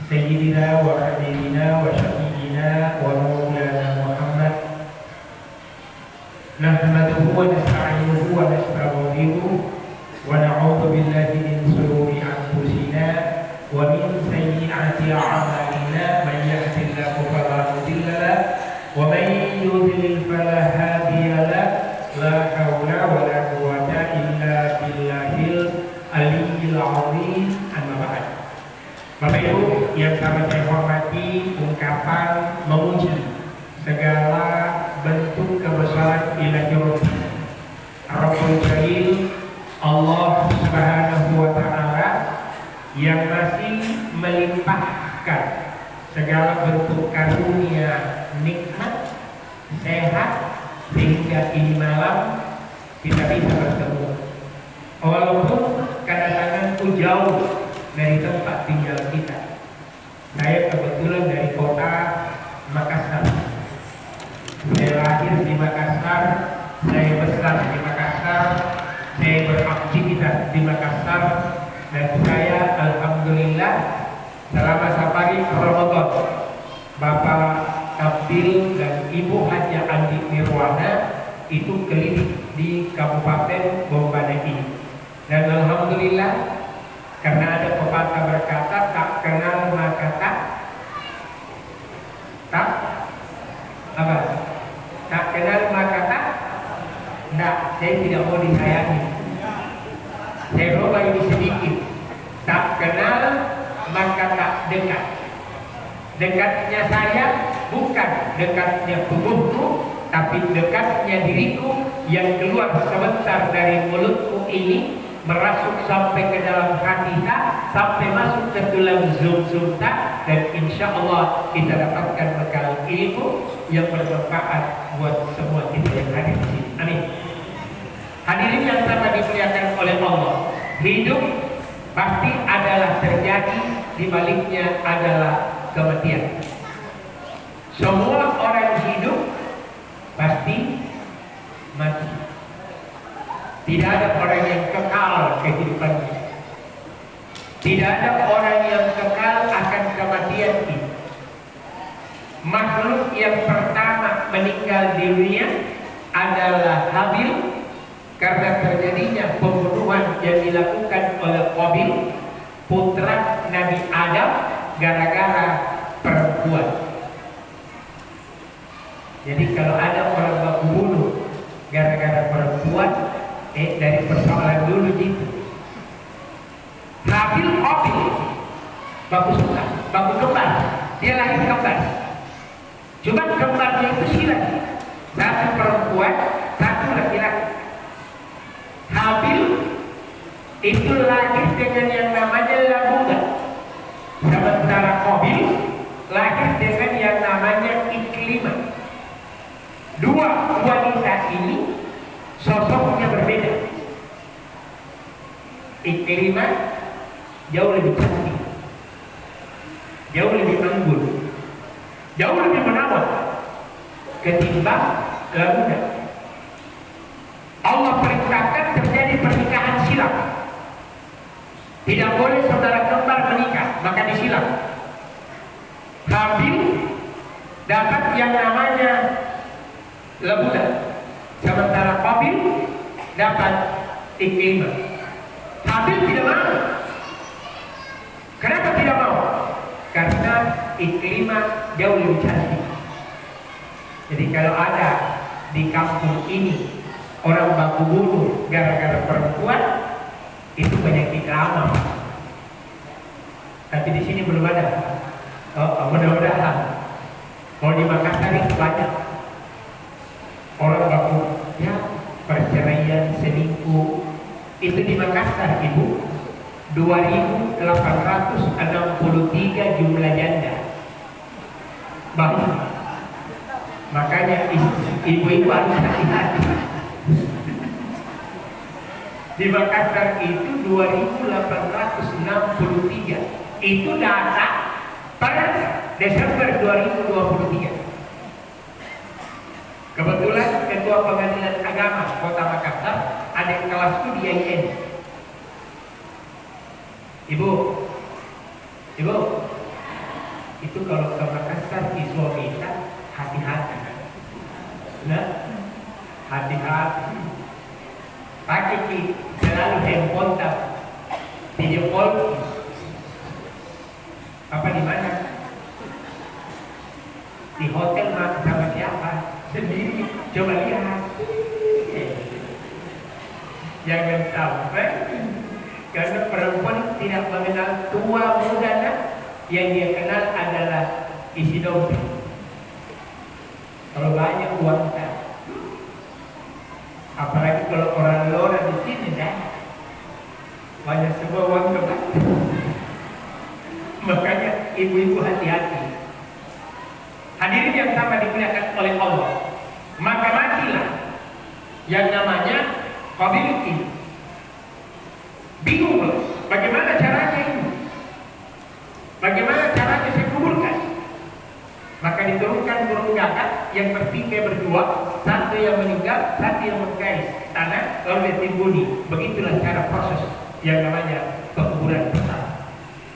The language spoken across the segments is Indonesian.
سيدنا وحبيبنا وشفيعنا ومولانا محمد نحمده ونستعينه ونستغفره ونعوذ بالله من شرور أنفسنا ومن سيئات أعمالنا من يهد الله فلا مضل له ومن يضلل فلا هادي له لا حول ولا قوة إلا بالله العلي العظيم. Amma ba'd. Bapak Ibu yang sangat saya hormati, ungkapan memuji segala bentuk kebesaran ilahi Rabbul Jalil Allah Subhanahu wa Ta'ala yang masih melimpahkan segala bentuk karunia nikmat sehat sehingga ini malam kita bisa bertemu walaupun kadang-kadang jauh dari tempat tinggal kita. Saya kebetulan dari kota Makassar. Saya lahir di Makassar, saya besar di Makassar, saya beraktivitas di Makassar, dan saya alhamdulillah selama safari Ramadan Bapak Abdil dan Ibu Haja Andi Nirwana itu keliling di Kabupaten Bombana ini. Dan alhamdulillah karena ada pepatah berkata tak kenal maka tak apa? Tak kenal maka tak. Nah, saya tidak mau disayangi. Saya coba ini sedikit. Tak kenal maka tak dekat. Dekatnya saya bukan dekatnya tubuhku, tapi dekatnya diriku yang keluar sebentar dari mulutku ini merasuk sampai ke dalam hati tak, sampai masuk ke tulang zum tak, dan insya Allah kita dapatkan bekal ilmu yang bermanfaat buat semua kita yang hadir di sini. Amin. Hadirin yang sangat dimuliakan oleh Allah, hidup pasti adalah terjadi, di baliknya adalah kematian. Semua orang hidup pasti mati. Tidak ada orang yang kekal kehidupannya. Tidak ada orang yang kekal akan kematian ini. Makhluk yang pertama meninggal di dunia adalah Habil karena terjadinya pembunuhan yang dilakukan oleh Qabil, putra Nabi Adam, gara-gara perempuan. Jadi kalau ada orang baku bunuh gara-gara perempuan, dari persoalan dulu gitu. Habil Qabil baku suka, baku kembar, dia lahir kembar. Cuma kembarnya itu silat, satu perempuan, satu laki-laki. Habil itu lahir dengan yang namanya Labuda, sementara Qabil lahir dengan yang namanya Iklimah. Dua wanita ini sosoknya berbeda. Iklimah jauh lebih cantik, jauh lebih anggun, jauh lebih menawan ketimbang Labuda. Allah perintahkan terjadi pernikahan silam. Tidak boleh saudara kembar menikah, maka disilam. Habil dapat yang namanya Labuda, sementara Qabil dapat Iklimah. Habil tidak mau. Kenapa tidak mau? Karena Iklimah jauh lebih cantik. Jadi kalau ada di kampung ini orang baku bunuh gara-gara perempuan, itu penyakit lama. Tapi di sini belum ada. Mudah-mudahan. Kalau di Makassar itu banyak orang baku, ya, perceraian, selingkuh. Itu di Makassar, Ibu, 2.863 jumlah janda. Banyak. Makanya ibu-ibu harus hati-hati. Di Makassar itu 2.863. Itu data per Desember 2023. Kebetulan Ketua Pengadilan Agama Kota Makassar ada kelasku di IAIN. Ibu, Itu kalau ke Makassar siswa kita hati-hati. Nah, hati-hati. Pakai selalu handphone video call. Apa di mana? Di hotel sama siapa? Sendiri. Coba lihat. Jangan sampai karena perempuan tidak mengenal tua muda, nah, yang dia kenal adalah isi dompet. Kalau banyak uang tak. Apalagi kalau orang luar di sini, dah banyak semua uang tempat. Makanya ibu-ibu hati-hati. Hadirin yang sama dimuliakan oleh Allah, maka matilah yang namanya community. Bingung loh, bagaimana caranya ini? Bagaimana caranya saya kuburkan? Maka diturunkan burung gagak yang bertikai berdua, satu yang meninggal, satu yang mengais tanah, lalu ditimbuni. Begitulah cara proses yang namanya penguburan bersama.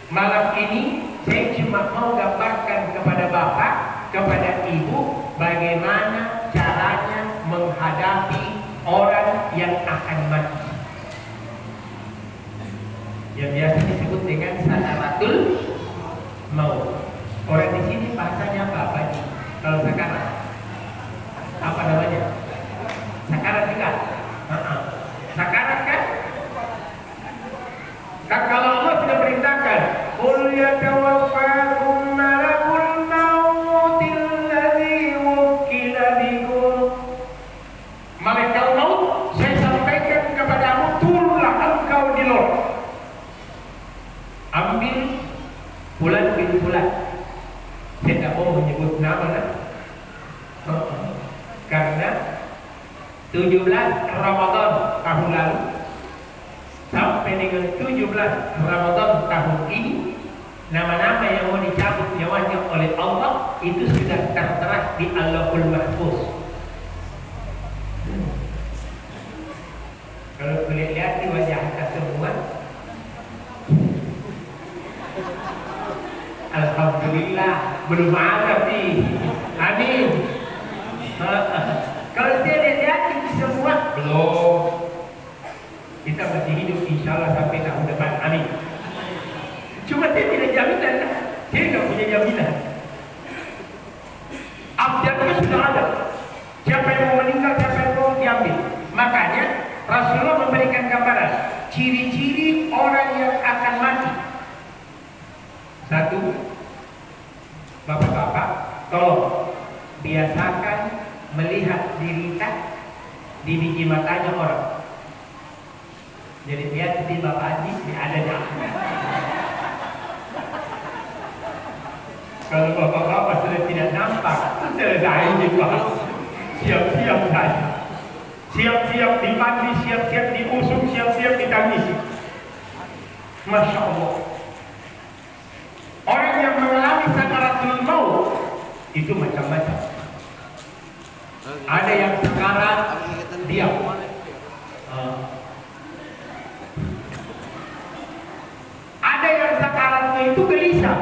Malam ini saya cuma mau gambarkan kepada bapak, kepada ibu, bagaimana caranya menghadapi orang yang akan mati, yang biasa disebut dengan sakaratul maut. Orang di sini bahasanya apa Pak? Kalau sakarat, apa namanya? Sakarat juga. Sakarat kan? Kalau Allah sudah perintahkan, qul yatawaffakum malakul mautil ladzi wukila bikum. Malaikat maut, saya sampaikan kepadamu, turunlah engkau di luar. Ambil bulan bin bulan. Saya tidak mau menyebut nama, nah. Karena 17 Ramadan tahun lalu sampai dengan 17 Ramadan tahun ini, nama-nama yang mau dicabut nyawanya oleh Allah itu sudah tertera di Allahul Mahfuz. Kalau boleh lihat di wajah kita semua, alhamdulillah belum ada sih. Amin. Kalau saya lihat ini semua belum. Kita masih hidup insya Allah sampai tahun depan. Amin. Cuma saya tidak jaminan. Saya tidak punya jaminan. Abjadnya sudah ada. Siapa yang mau meninggal, siapa yang mau diambil. Makanya Rasulullah memberikan gambaran ciri-ciri orang yang akan mati. Satu, bapak-bapak, tolong biasakan melihat diri kita di biji matanya orang. Jadi lihat di bapak Haji, ada jangan. Kalau bapak-bapak sudah tidak nampak, selesai juga. Siap-siap saja. Siap-siap dimandi, siap-siap diusung, siap-siap ditangisi. Masya Allah. Orang yang mengalami sakaratul maut itu macam-macam. Ada yang sekarat diam. Ada yang sakaratnya itu gelisah.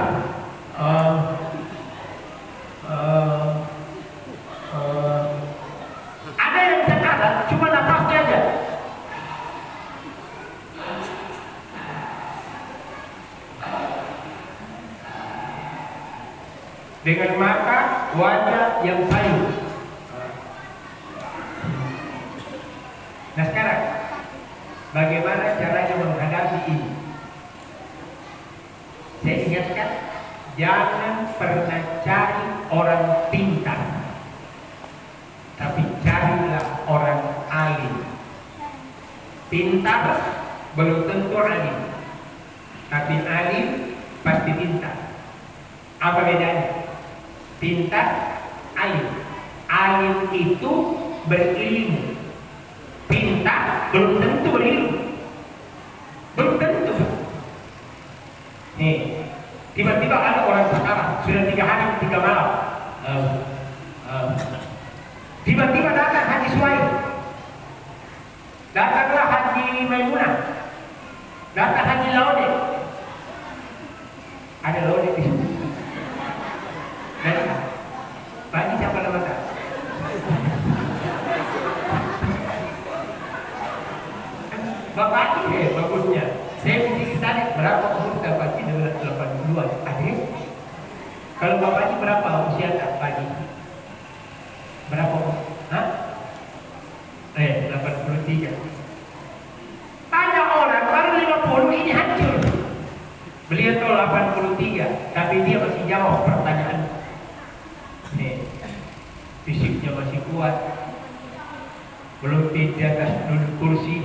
Ada yang sakarat cuma nafasnya aja. Dengan mata wajah yang sayu. Nah sekarang, bagaimana caranya menghadapi ini? Saya ingatkan, jangan pernah cari orang pintar, tapi carilah orang alim. Pintar belum tentu alim, tapi alim pasti pintar. Apa bedanya? Pintar, alim. Alim itu berilmu. Pintar belum tentu berilmu. Belum tentu. Nih, tiba-tiba ada orang sekarang sudah 3 hari 3 malam. Tiba-tiba datang Haji Suhaib, datanglah Haji Maimunah, datang Haji Laude. Ada Laude di sini. Kalau bapaknya berapa usia tak pagi? Berapa? Hah? 83. Tanya orang baru 50 ini hancur. Beliau tahu 83, tapi dia masih jawab pertanyaan. Fisiknya masih kuat, belum di atas duduk kursi.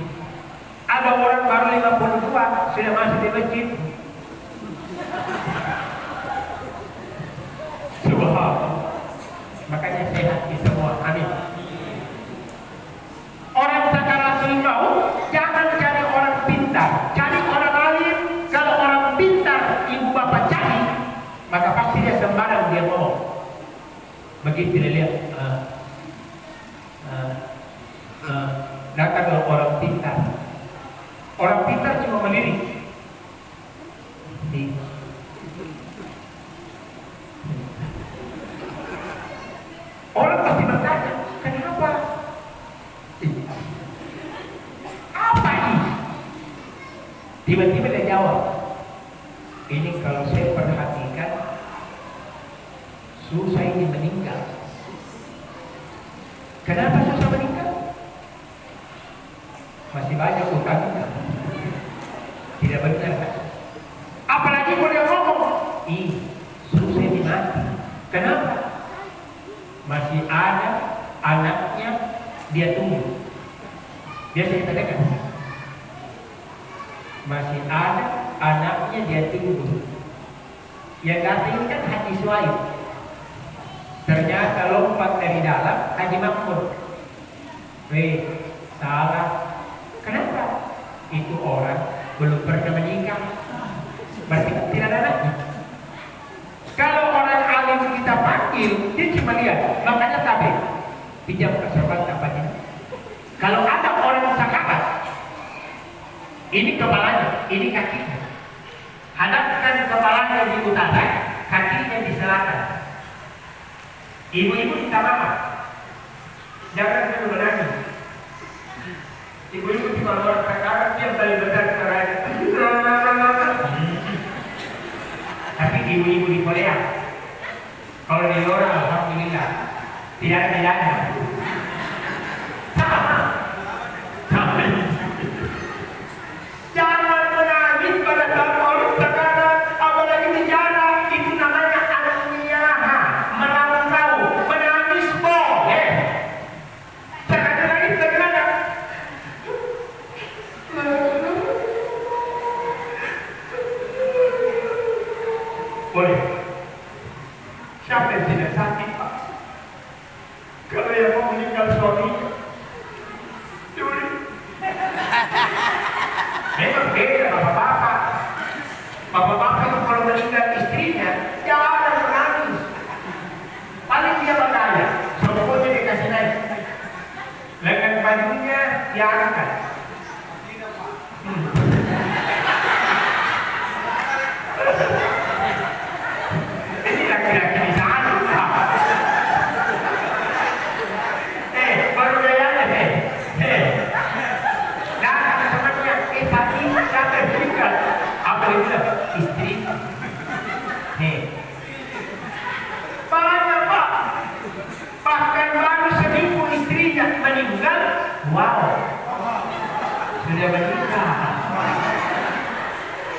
Ada orang baru 52 sudah masuk di masjid. Subhanallah. Makanya sehat di semua. Amin. Orang sakaratul maut jangan cari orang pintar, cari orang alim. Kalau orang pintar ibu bapak cari, maka pasti dia sembarang dia ngomong. Begitu dia lihat. Datang orang pintar. Orang pintar cuma melirik. Orang pasti bertanya, kenapa? Apa ini? Tiba-tiba dia jawab, ini kalau saya perhatikan, susah ini meninggal. Kenapa susah meninggal? Masih banyak utangnya. Tidak benar kan? Apalagi kalau dia ngomong, susah ini mati. Kenapa? Masih ada anaknya dia tunggu. Biasa kita dengar. Masih ada anaknya dia tunggu. Yang datang kan Haji Suhaib. Ternyata lompat dari dalam Haji Makmur. Salah. Kenapa? Itu orang belum pernah menikah. Berarti tidak ada anaknya. Kalau orang alim kita panggil, dia cuma lihat, makanya tabe. Pinjam keserban tapanya. Kalau ada orang sakarat, ini kepalanya, ini kakinya. Hadapkan kepalanya di utara, kakinya di selatan. Ibu-ibu minta maaf. Jangan terlalu menangis. Ibu-ibu cuma orang sakarat, dia paling besar caranya. Tapi ibu-ibu di Korea, kalau di luar alhamdulillah tidak ada bedanya. Sama. Jangan menangis pada saat orang sakarat, apalagi bicara, itu namanya aniyaha, merantau, menangis boleh. Jangan menangis bagaimana? Boleh. Siapa yang tidak sakit, Pak? Kalau yang mau meninggal suaminya, boleh. Memang beda bapak-bapak. Bapak-bapak itu kalau meninggal istrinya, jangan menangis. Paling dia bertanya, sopotnya dikasih naik. Lengan bajunya diangkat. Ini laki-laki di sana. Baru gayanya nah kata temannya, tadi siapa yang meninggal? Apa dia bilang? Istri. Banyak Pak. Bahkan baru seminggu istrinya meninggal. Wow. Sudah meninggal.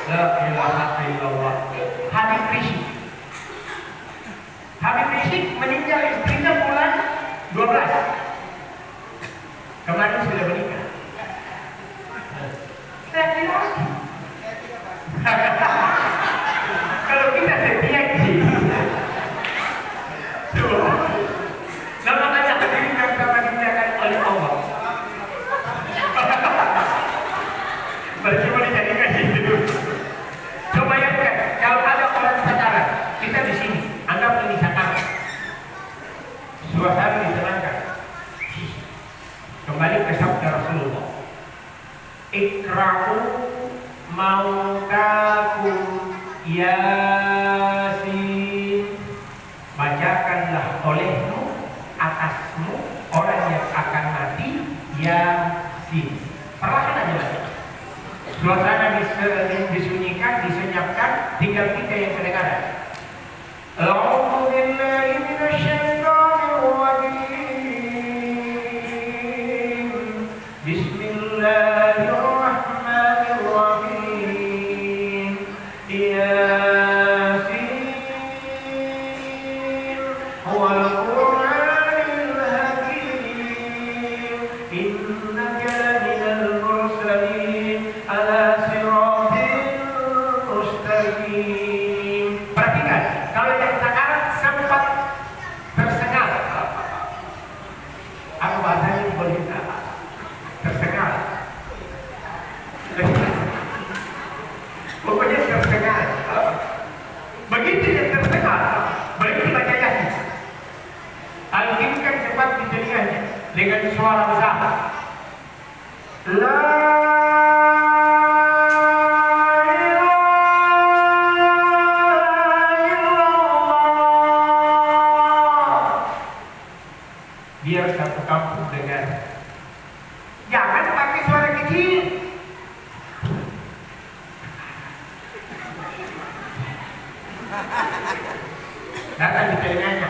La ilaha illallah. Habib Rizik. Habib Rizik meninggal istrinya bulan 12. Kemarin sudah menikah. Laki-laki. Kalau kita setia sih. Nama banyak diberikan sama dimuliakan oleh Allah. Bercuma dijadikan hidup. Coba ya kan, kalau ada orang pacaran, kita di sini anggap ini sakarat. Suasana ditenangkan. Kembali ke sabda Rasulullah. Ikra'u mautakum Yasin. Bacakanlah olehmu, atasmu, orang yang akan mati, Yasin. Perlahan aja baca. Suasana disunyikan, disenyapkan, tinggal kita yang kedengaran. Kalau yang sekarang sempat tersengal. Apa bahasanya boleh tersengal? Pokoknya tersengal. Begitu yang tersengal, berhenti baca Yasin. Alkitab cepat di telinganya dengan suara besar. La biar satu kampung dengar. Jangan pakai suara kecil. Datang di telinganya.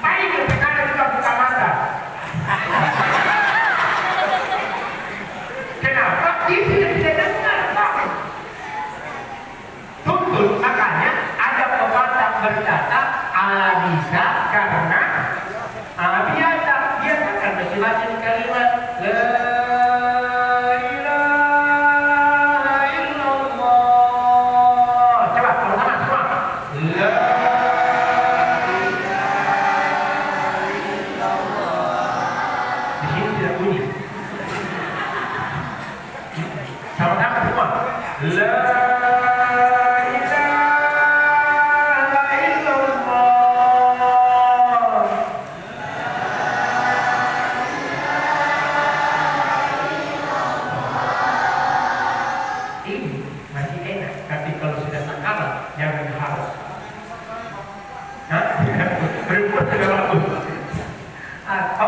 Baik yang sekarang juga buka mata. Kenapa? Itu yang saya dengar, Pak. Tuntut, makanya ada pepatah berkata ala bisa karena ala biasa. Biasa kan macam-macam kalimat la ilaha illallah. Coba sama-sama semua. La ilaha illallah. Di sini tidak bunyi. Sama-sama semua. La perempuan sudah bagus.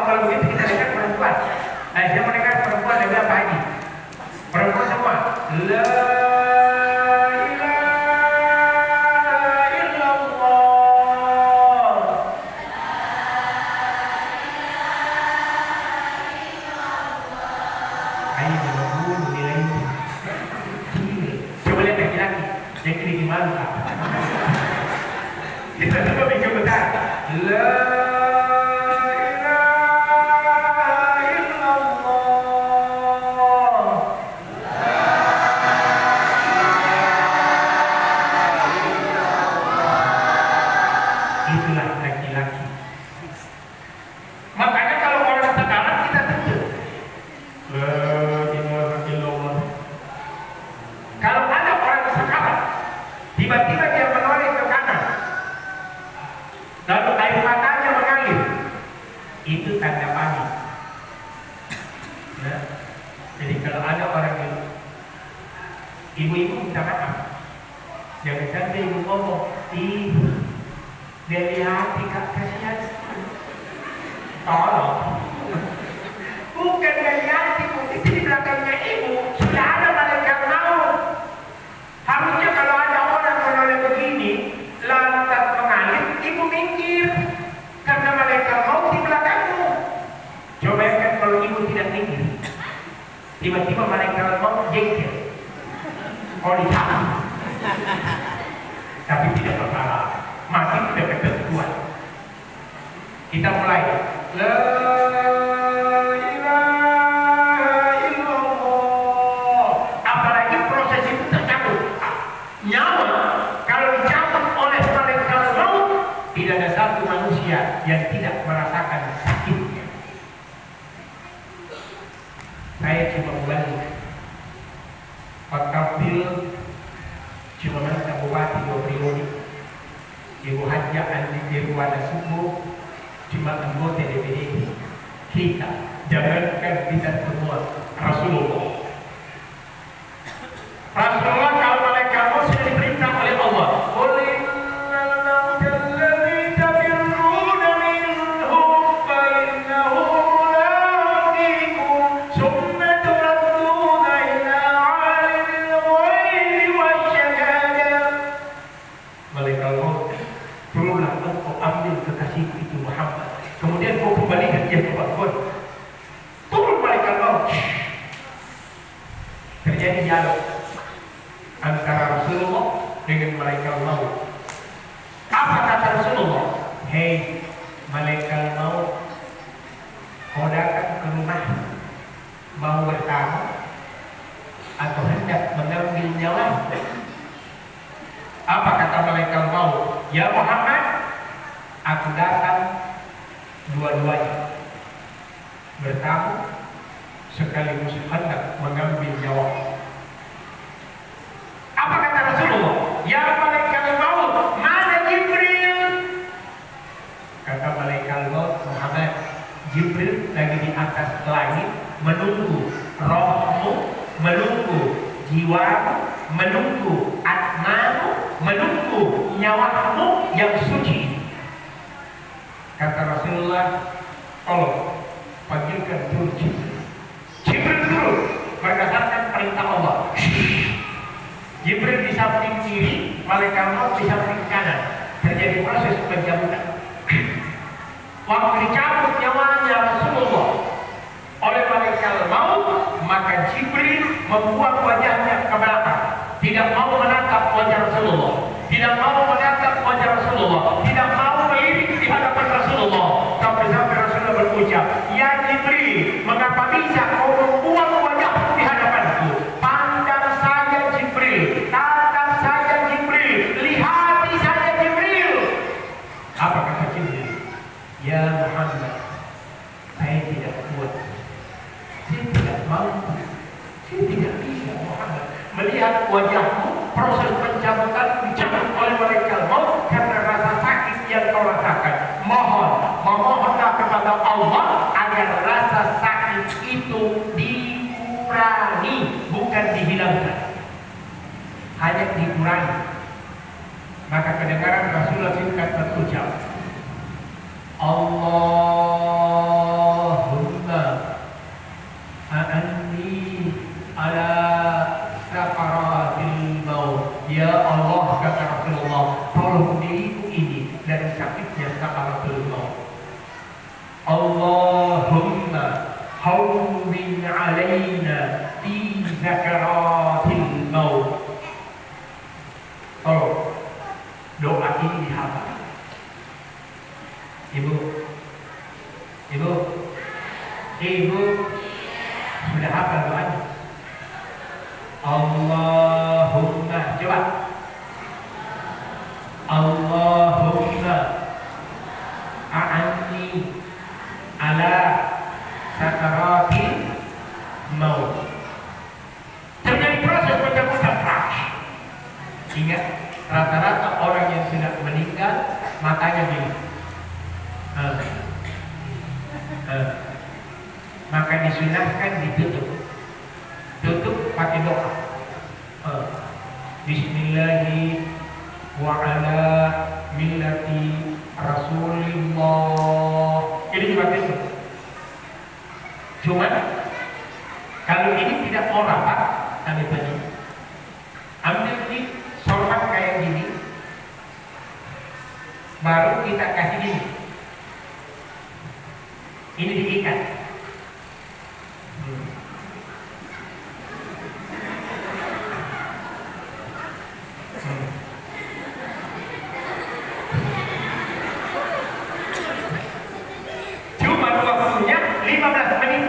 Kalau begitu kita dekat perempuan. Saya mau dekat perempuan ada berapa ini? Perempuan semua. La ilaha illallah. Ayo menunggu nilai ini. Coba lihat laki-laki. Yang ini gimana? Kita coba bikin besar. La ilaha illallah. Itulah laki-laki. Makanya kalau orang sekarang kita tentu la ilaha illallah. Kalau ada orang sekarang tiba-tiba dia menoleh ke kanan, lalu air matanya mengalir, itu tanda panik. Ya. Jadi kalau ada orang yang ibu-ibu minta maaf, jangan sampai ibu ngomong, ih, dari hati kak kasihan, tolong. Bukan dari hati, itu di belakangnya ibu sudah ada malaikat maut. Harusnya kalau ada orang menoleh begini, lantas mengalir, ibu minggir karena malaikat maut di belakangmu. Coba kan kalau ibu tidak minggir, tiba-tiba malaikat maut jengkel, oh ditahan, tapi tidak bersalah, masih tidak ketentuan. Kita mulai. La ilaha illallah. Apalagi proses itu tercabut. Nyawa kalau dicabut oleh malaikat maut, tidak ada satu manusia yang tidak merasakan sakitnya. Saya cuma balik Wakafil cuma mantan bupati Bogor, Ibu Haja Andi Irwana Subuh cuma anggota DPD. Kita jangankan kita semua Rasulullah. Rasulullah kalau malaikat maut sudah diperintah oleh Allah. Kemudian kau kembalikan dia ke Bogor. Turun malaikat maut. Terjadi dialog antara Rasulullah dengan malaikat maut. Apa kata Rasulullah? Hei malaikat maut, kau datang ke rumah mau bertamu atau hendak mengambil nyawa? Apa kata malaikat maut? Ya Muhammad, aku datang dua-duanya bertamu sekaligus hendak mengambil nyawa. Apa kata Rasulullah? Ya malaikat maut, mana Jibril? Kata malaikat maut, Muhammad, Jibril lagi di atas langit menunggu rohmu, menunggu jiwamu, menunggu atmamu, menunggu nyawamu yang suci. Kata Rasulullah, tolong panggilkan dulu Jibril. Jibril turun berdasarkan perintah Allah. Jibril di samping kiri, malaikat maut di samping kanan. Terjadi proses pencabutan. Waktu dicabut nyawanya Rasulullah oleh malaikat maut, maka Jibril membuang wajahnya ke belakang, tidak mau menatap wajah Rasulullah, tidak mau menatap wajah Rasulullah, tidak mau melirik di hadapan Rasulullah. Sampai Rasulullah berucap, ya Jibril, mengapa bisa kau membuang wajah di hadapanku? Pandang saja Jibril, tatap saja Jibril, lihati saja Jibril. Apa kata Jibril? Ya Muhammad, saya tidak kuat, saya tidak mampu, saya tidak bisa Muhammad melihat wajahmu. Proses pencabutan dicabut oleh malaikat maut karena rasa sakit yang kau rasakan. Memohonlah kepada Allah agar rasa sakit itu dikurangi, bukan dihilangkan, hanya dikurangi. Maka kedengaran Rasulullah singkat berucap, Allahumma a'anni ala sakaratil maut. Ya Allah, kata Rasulullah, tolong diriku ini dari sakitnya sakaratul maut. Allahumma hawwin alaina fi sakaratil maut. Tolong doa ini dihafal. Ibu sudah hafal doanya? Allahumma, coba. Allahumma a'anni ala sakaratil maut. Terjadi proses pencabutan crash. Ingat, rata-rata orang yang sudah meninggal matanya gini. Maka disunahkan ditutup. Tutup pakai doa. Bismillahi wa ala millati Rasulillah. Ini juga tutup. Cuman kalau ini tidak mau rapat, kami tanya, ambil di sorban kayak gini, baru kita kasih gini. Ini diikat. Cuma waktunya 15 menit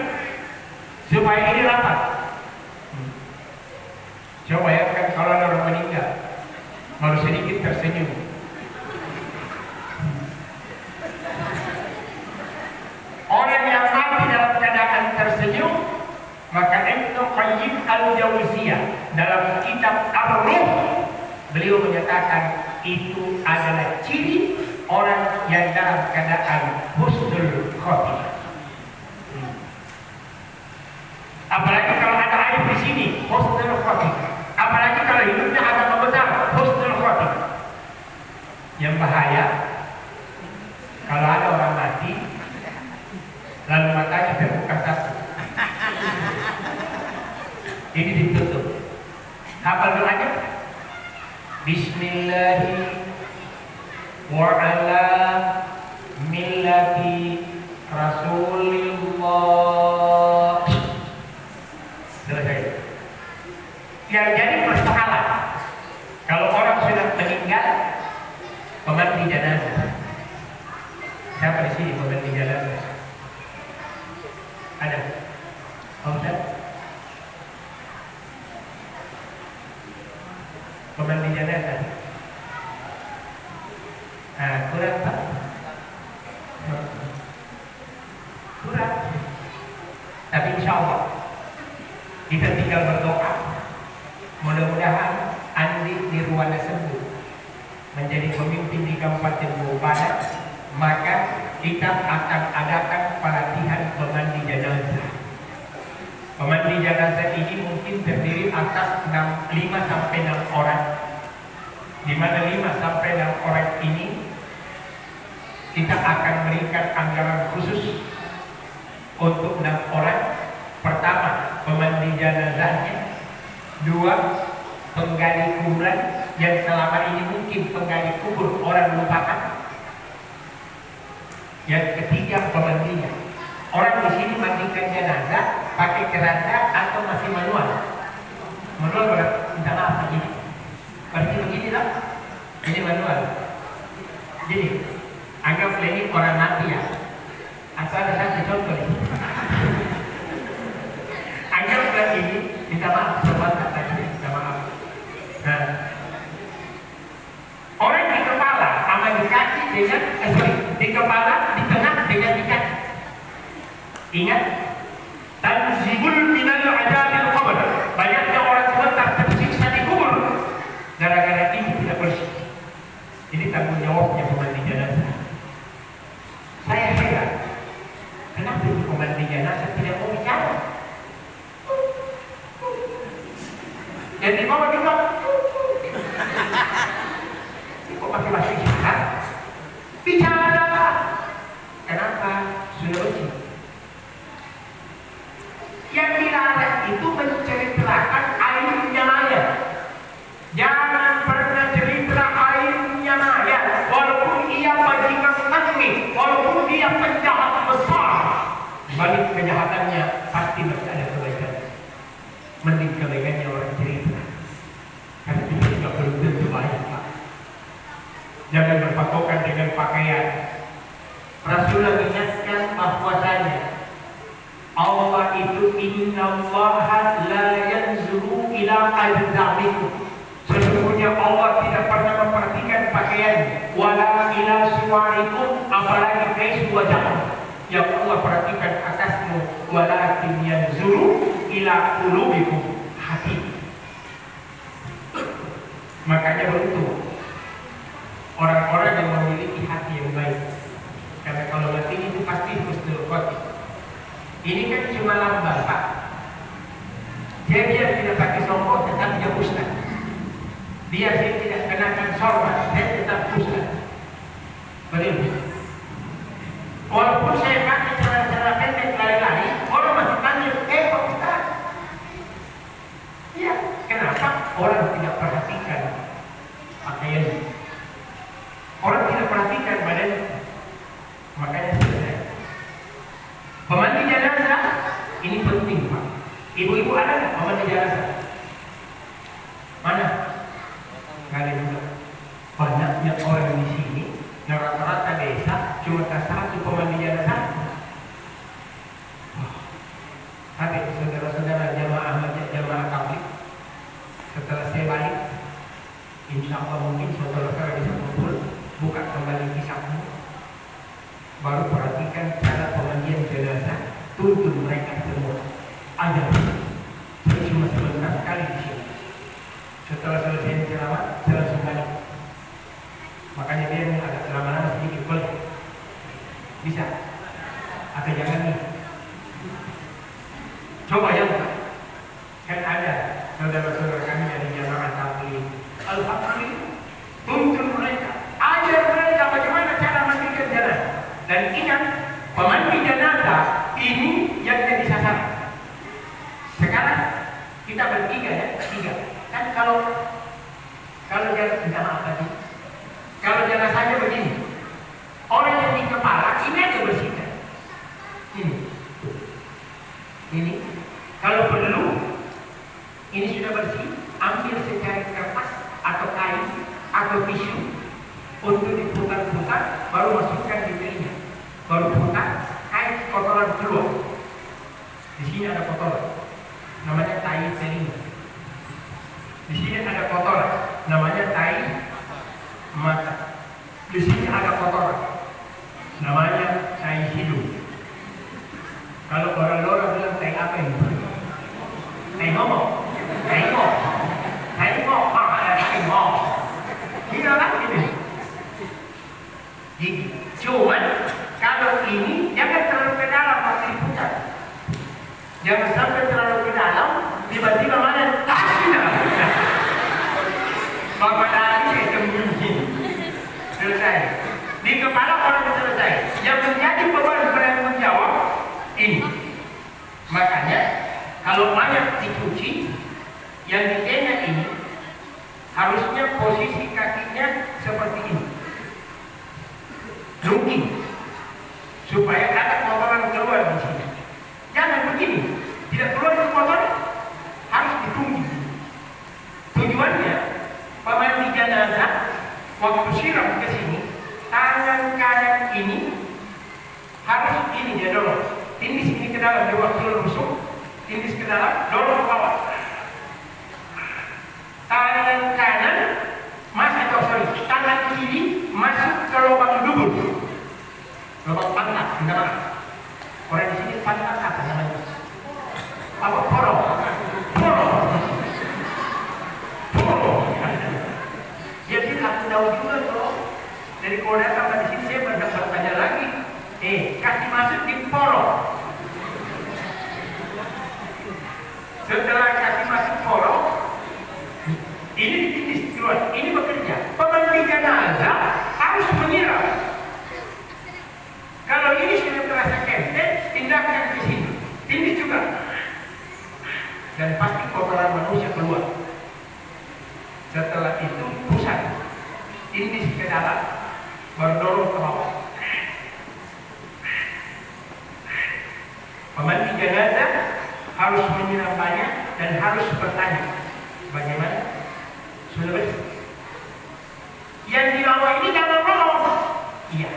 supaya ini rapat. Coba ya, kan kalau orang meninggal baru sedikit tersenyum. Orang yang mati dalam keadaan tersenyum, maka Ibnu Qayyim al-Jauziyah dalam kitab Ar-Ruh, beliau menyatakan itu adalah ciri orang yang dalam keadaan husnul khotimah. Apalagi kalau ada air di sini, husnul khotimah. Apalagi kalau hidupnya agak membesar, husnul khotimah. Yang bahaya kalau ada orang mati lalu matanya terbuka satu, ini ditutup. Hafal doanya? Bismillahi wa ala millati Rasulillah. Selesai. Yang jadi persoalan, kalau orang sudah meninggal, pemanti jenazah. Siapa di sini pemanti jenazah? Ada? Ustaz? Pemanti jenazah? Nah, kurang Pak. Kurang. Tapi insya Allah kita tinggal berdoa. Mudah-mudahan Andi Nirwana sembuh menjadi pemimpin di Kabupaten Bogor. Maka kita akan adakan pelatihan pemandi jenazah. Pemandi jenazah ini mungkin terdiri atas 5 sampai 6 orang. Di mana 5 sampai 6 orang ini kita akan berikan anggaran khusus untuk 6 orang. Pertama, pemandi jenazahnya. 2, penggali kuburan yang selama ini mungkin penggali kubur orang lupakan. Yang ketiga, pemandinya. Orang di sini mandikan jenazah pakai keranda atau masih manual? Manual berarti minta maaf begini. Berarti begini lah. Ini manual. Jadi, anggaplah ini orang mati ya. Asal ada satu contoh. Anggaplah ini minta maaf sobat katanya, minta maaf. Nah, orang di kepala sama di kaki dengan di kepala, di tengah dengan di kaki. Ingat, tanzibul minal adabil qabr. Banyaknya orang sebentar tersiksa di kubur gara-gara ini tidak bersih. Ini tanggung jawabnya pemandi jenazah. Saya heran, kenapa pemandi jenazah tidak mau bicara? Yang di bawah juga. Kok masih bicara? Bicara. Kenapa? Sudah bersih. Yang dilarang itu menceritakan aibnya Maya. Jangan pernah cerita aibnya Maya, walaupun ia bajingan kami, walaupun dia penjahat besar. Balik kejahatannya pasti masih ada kebaikan. Mending kebaikannya orang cerita. Karena kita juga belum tentu baik, Pak. Jangan berpatokan dengan pakaian. Rasulullah mengingatkan bahwasanya Allah itu innallaha la yanzuru ila ajzamikum. Sesungguhnya Allah tidak pernah memperhatikan pakaian, wala ila suwarikum, apalagi face wajahmu. Yang Allah perhatikan atasmu, walakin yanzuru ila qulubikum, hati. Makanya beruntung orang-orang yang memiliki hati yang baik. Karena kalau mati itu pasti husnul khotimah. Ini kan cuma lambang, Pak. Dia tidak pakai songkok, tetap dia ustaz. Dia tidak kenakan sorban, dia tetap ustaz. Betul. Walaupun saya pakai cara-cara pendek lari-lari, orang masih panggil, Pak Ustaz. Ya, kenapa orang tidak perhatikan pakaian? Orang tidak perhatikan badan. Makanya selesai. Pemandi jenazah ini penting, Pak. Ibu-ibu ada nggak pemandi jenazah? Mana? Kali juga. Banyaknya orang di sini, rata-rata desa cuma satu pemandi jenazah. Tapi saudara-saudara jamaah Tabligh, setelah saya balik, insya Allah mungkin saudara-saudara bisa kumpul, buka kembali kisahmu, baru perhatikan cara pemandian jenazah, tuntun mereka semua. Ajar. Saya cuma sebentar sekali di sini. Setelah selesai ceramah, saya langsung balik. Makanya dia agak lama-lama sedikit boleh. Bisa? Atau jangan nih? Coba ya, kan ada saudara-saudara kami dari jamaah Tabligh. Alhamdulillah, tuntun mereka, ajar mereka bagaimana cara mandikan jenazah. Dan ingat, pemandi jenazah ini yang jadi sasaran. Sekarang kita bertiga ya, 3. Kan kalau jangan minta maaf tadi. Kalau jenazahnya begini, orang yang di kepala ini aja bersihkan. Ini. Kalau perlu, ini sudah bersih, ambil secari kertas atau kain atau tisu untuk diputar-putar, baru masukkan di telinga, baru putar, kain kotoran keluar. Di sini ada kotoran, namanya tai telinga. Di sini ada kotoran, namanya tai mata. Di sini gigi. Cuman kalau ini jangan terlalu ke dalam waktu diputar. Jangan sampai terlalu ke dalam, tiba-tiba mana tasnya. Bapak tadi saya sembunyi. Selesai. Di kepala orang selesai. Yang menjadi beban penanggung jawab ini. Makanya kalau banyak dicuci, yang ditanya ini harusnya posisi kakinya seperti ini. Mungkin supaya ada kotoran keluar di sini. Jangan begini, tidak keluar itu kotor, harus ditunggu. Tujuannya, pemandi jenazah waktu siram ke sini, tangan kanan ini harus ini dia dorong, tindis ini ke dalam, dia waktu rusuk, tindis ke dalam, dorong ke bawah. Tangan kanan tangan kiri masuk ke lubang dubur, lubang pantat, enggak. Orang di sini pantat apa namanya? Apa poro? Jadi aku tahu juga tuh. Dari kalau datang di sini saya bertanya lagi. Kasih masuk di poro. Setelah kasih masuk poro, ini ditindis keluar. Ini bekerja. Pemandi jenazah harus menyiram. Kalau ini sudah terasa kempet, pindahkan ke sini. Tindis juga. Dan pasti kotoran manusia keluar. Setelah itu pusat. Tindis ke dalam, berdorong ke bawah. Pemandi jenazah harus menyiram banyak dan harus bertanya, bagaimana? Sudah bersih? Yang di bawah ini jangan ngomong. Iya.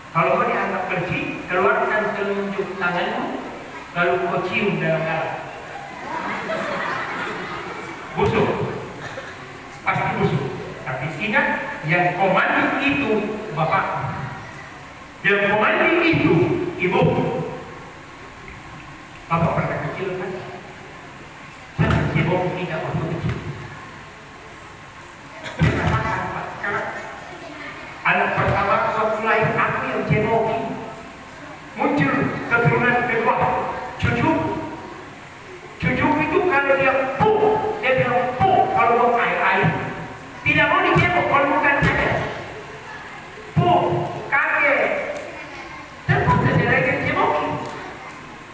Kalau mau dianggap bersih, keluarkan telunjuk tanganmu, lalu kau cium dalam-dalam. Busuk, pasti busuk. Tapi ingat, yang komandi itu bapak, yang komandi itu ibu. Bapak pernah kecil kan? Saya cebok tidak waktu kecil. Saya rasakan Pak, karena anak pertama waktu lahir aku yang ceboki. Muncul keturunan kedua, cucu. Cucu itu kalau dia bilang kalau mau air. Tidak mau dicebok kalau bukan saya. Kakek. Terpaksa saya lagi ceboki.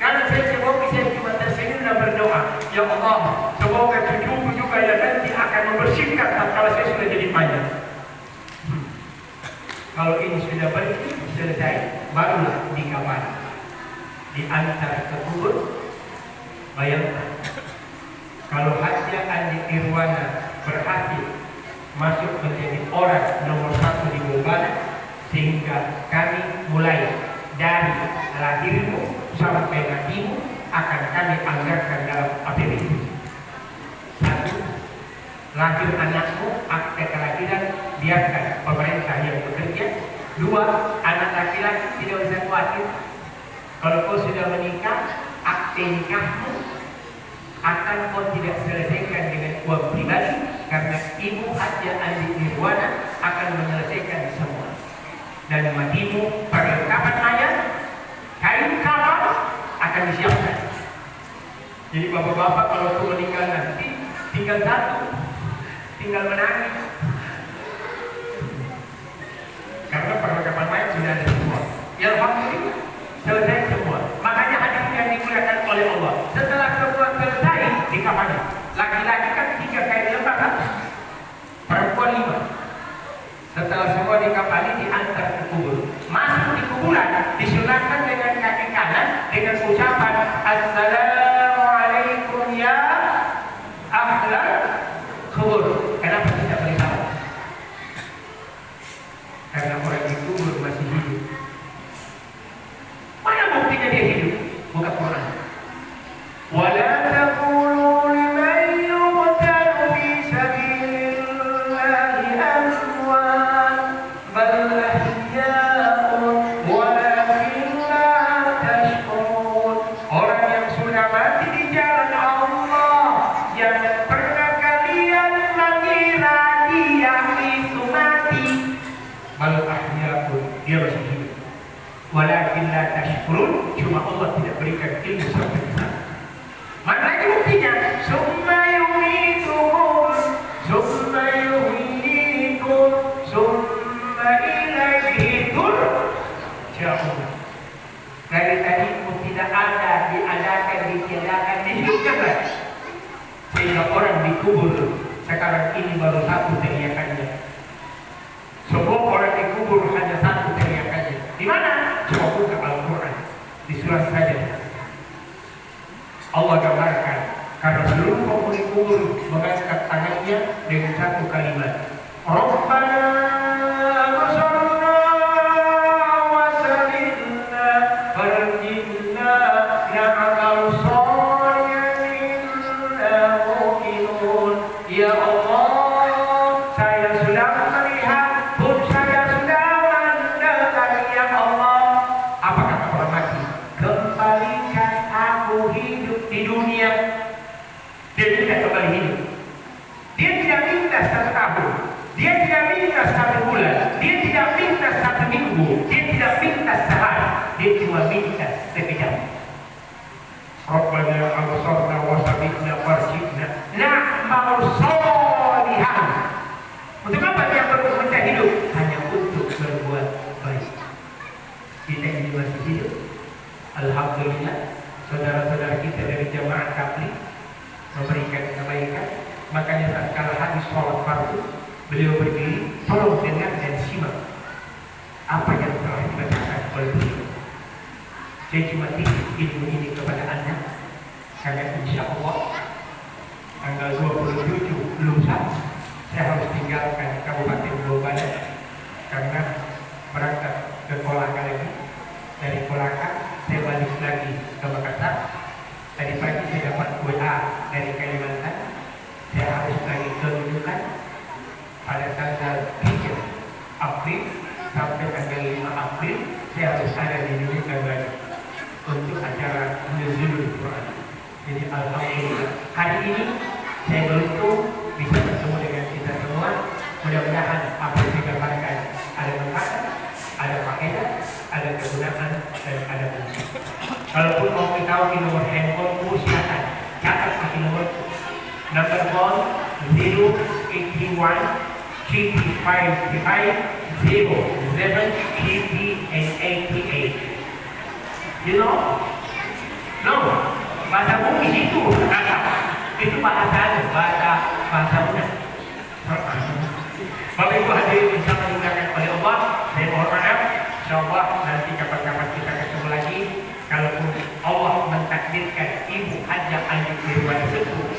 Kalau saya ceboki, saya cuma tersenyum dan berdoa. Ya Allah, semoga cucuku juga yang nanti akan membersihkan kalau saya sudah jadi panjang. Kalau ini sudah bersih, selesai, barulah dikafani. Diantar ke kubur. Bayangkan, kalau Haji Andi Irwana berhasil masuk menjadi orang nomor 1 di Bogana, sehingga kami mulai dari lahirmu sampai matimu akan kami anggarkan dalam APBD. 1. Lahir anakmu, akte kelahiran biarkan pemerintah yang bekerja. 2. Anak laki-laki tidak usah khawatir. Kalau kau sudah menikah, akte nikahmu akan kau tidak selesaikan dengan uang pribadi, karena ibu Haji Andi Irwana akan menyelesaikan semua. Dan matimu, perlengkapan mayat, kain kafan akan disiapkan. Jadi bapak-bapak kalau tuh meninggal nanti tinggal satu, tinggal menangis. Karena perlengkapan mayat sudah ada semua. Ya alhamdulillah, selesai semua. Makanya hadis yang dimuliakan oleh Allah. Setelah semua selesai, dikafani. Laki-laki kan 3 kain lembar kan? Perempuan 5. Setelah semua dikafani, diantar ke kubur. Masuk di kuburan, disunatkan dengan kaki kanan dengan ucapan Assalamualaikum ya ahlal kubur. Kenapa tidak boleh dia masih hidup. Walakin la tashkurun, cuma Allah tidak berikan ilmu sampai ke sana. Mana lagi buktinya? Summa yumiitukum, summa yuhyikum, summa ilaihi turja'un. Dari tadi tidak ada, diadakan, ditiadakan, dihidupkan lagi. Sehingga orang dikubur sekarang ini baru satu teriakannya. Semua orang dikubur hanya satu teriakannya. Di mana? Coba buka Al-Quran di surat saja. Allah gambarkan karena seluruh penghuni kubur mengangkat tangannya dengan satu kalimat. Rabbana absarna wa sami'na farjina na'mal shalihan inna muqinun. Ya Allah, saya sudah melihat pun saya sudah mendengar. Ya Allah, apa kata orang mati? Kembalikan aku hidup di dunia. Dia tidak kembali hidup. Dia tidak minta 1 tahun, dia tidak minta 1 bulan, dia tidak minta 1 minggu, dia tidak minta sehari, dia cuma minta sekejap. Rabbana absarna wa sami'na farji'na na'mal shalihan. Untuk apa dia perlu minta hidup? Hanya untuk berbuat baik. Kita ini masih hidup. Alhamdulillah, saudara-saudara kita dari jamaah tabligh memberikan kebaikan. Makanya saat kala habis sholat fardu, beliau berdiri, tolong dengar dan simak apa yang telah dibacakan oleh beliau. Saya cuma titip ilmu ini kepada Anda, karena insya Allah tanggal 27 lusa saya harus tinggalkan Kabupaten Bogor karena berangkat ke Kolaka lagi. Dari Kolaka saya balik lagi ke Makassar. Tadi pagi saya dapat WA dari Kalimantan, saya harus lagi kedudukan pada tanggal 3 April sampai tanggal 5 April saya harus ada di Indonesia lagi untuk acara Nuzulul Quran. Jadi alhamdulillah hari ini saya beruntung bisa bertemu dengan kita semua. Mudah-mudahan apa yang saya gambarkan ada manfaat, ada faedah, ada kegunaan dan ada fungsi. Kalaupun mau tahu di nomor handphone silakan catat pakai nomor number 081 GP55 07 GP88. You know? No, bahasa bumi itu kata itu bahasa muda. Bapak Ibu hadirin yang sangat dimuliakan oleh Allah, saya mohon maaf. Insyaallah nanti kapan-kapan kita ketemu lagi. Kalaupun Allah mentakdirkan Ibu Hajah Ayu Nirwana Sepuh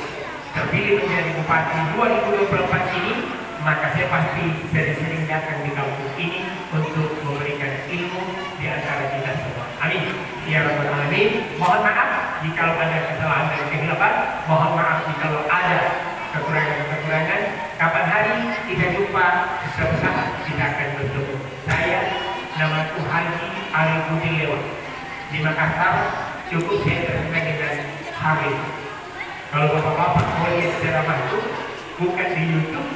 terpilih menjadi bupati 2024 ini, maka saya pasti sering-sering datang di kampung ini untuk memberikan ilmu di antara kita semua. Amin. Ya Rabbal Alamin. Mohon maaf jika ada kesalahan dan kehilapan. Mohon maaf jika ada kekurangan-kekurangan. Kapan hari kita jumpa, suatu saat kita akan bertemu. Saya namaku Haji Ali Budi Lewat di Makassar. Cukup saya terkenal dengan Habib. Kalau bapak-bapak mau lihat ceramah itu bukan di YouTube,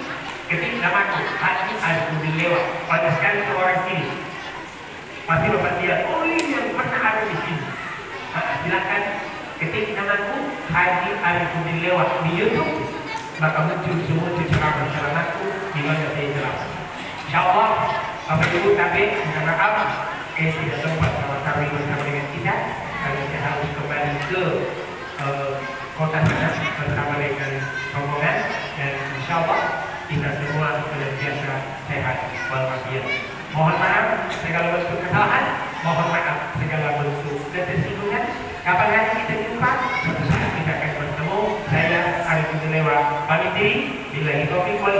ketik namaku Haji Ali Budi Lewat. Pada sekali ke orang sini pasti bapak lihat, oh ini yang pernah ada di sini. Silakan ketik namaku Haji Ali Budi Lewat di YouTube, maka muncul semua ceramah-ceramahku di mana saya jelaskan. Insyaallah Bapak Ibu tabik, minta maaf tidak sempat sama-sama bersama dengan kita karena saya harus kembali ke kota sana bersama dengan rombongan, dan insyaallah kita semua senantiasa sehat walafiat. Mohon maaf segala bentuk kesalahan, mohon maaf segala bentuk ketersinggungan. Kapan lagi kita jumpa? Suatu saat kita akan bertemu. Saya Arif Lewat pamit diri. Billahi taufiq wal